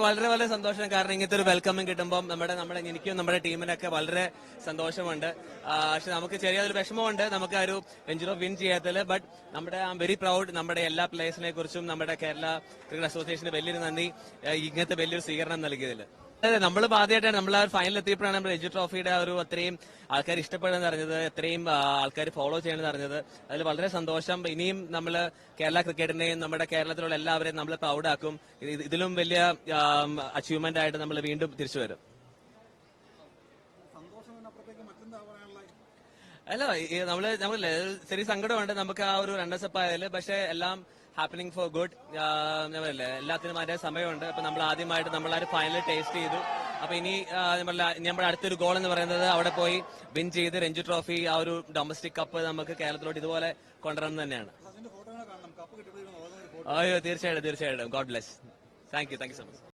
വളരെ വളരെ സന്തോഷം. കാരണം ഇങ്ങനത്തെ ഒരു വെൽക്കമിങ് കിട്ടുമ്പോൾ എനിക്കും നമ്മുടെ ടീമിനൊക്കെ വളരെ സന്തോഷമുണ്ട്. പക്ഷെ നമുക്ക് ചെറിയൊരു വിഷമമുണ്ട് നമുക്ക് ആ ഒരു രഞ്ജി ട്രോഫി വിൻ ചെയ്യാത്തതിൽ. ബട്ട് നമ്മുടെ ഐ ആം വെരി പ്രൗഡ്. നമ്മുടെ എല്ലാ പ്ലേയേഴ്സിനെ കുറിച്ചും നമ്മുടെ കേരള ക്രിക്കറ്റ് അസോസിയേഷന് വലിയൊരു നന്ദി ഇങ്ങനത്തെ വലിയൊരു സ്വീകരണം നൽകിയതിൽ. അതെ, നമ്മൾ ആദ്യമായിട്ടാണ് നമ്മൾ ആ ഫൈനൽ എത്തിയപ്പോഴാണ് നമ്മൾ രഞ്ജി ട്രോഫിയുടെ ഒരു അത്രയും ആൾക്കാർ ഇഷ്ടപ്പെടുന്നത് അറിഞ്ഞത്, എത്രയും ആൾക്കാർ ഫോളോ ചെയ്യണമെന്ന് അറിഞ്ഞത്. അതിൽ വളരെ സന്തോഷം. ഇനിയും നമ്മൾ കേരള ക്രിക്കറ്റിനെയും നമ്മുടെ കേരളത്തിലുള്ള എല്ലാവരെയും നമ്മൾ പ്രൗഡാക്കും. ഇതിലും വലിയ അച്ചീവ്മെന്റ് ആയിട്ട് നമ്മൾ വീണ്ടും തിരിച്ചു വരും. അല്ല, നമ്മള് ചെറിയ സങ്കടമുണ്ട് നമുക്ക് ആ ഒരു റണ്ണേഴ്സപ്പ് ആയാല്. പക്ഷെ എല്ലാം ഹാപ്പനിങ് ഫോർ ഗുഡ്. എല്ലാത്തിനും അതിന്റെ സമയമുണ്ട്. അപ്പൊ നമ്മൾ ആദ്യമായിട്ട് നമ്മൾ ആ ഒരു ഫൈനൽ ടേസ്റ്റ് ചെയ്തു. അപ്പൊ ഇനി നമ്മുടെ അടുത്തൊരു ഗോൾ എന്ന് പറയുന്നത് അവിടെ പോയി വിൻ ചെയ്ത് രഞ്ജി ട്രോഫി ആ ഒരു ഡൊമസ്റ്റിക് കപ്പ് നമുക്ക് കേരളത്തിലോട്ട് ഇതുപോലെ കൊണ്ടുവരണം തന്നെയാണ്. അയ്യോ, തീർച്ചയായിട്ടും. God bless. Thank you so much.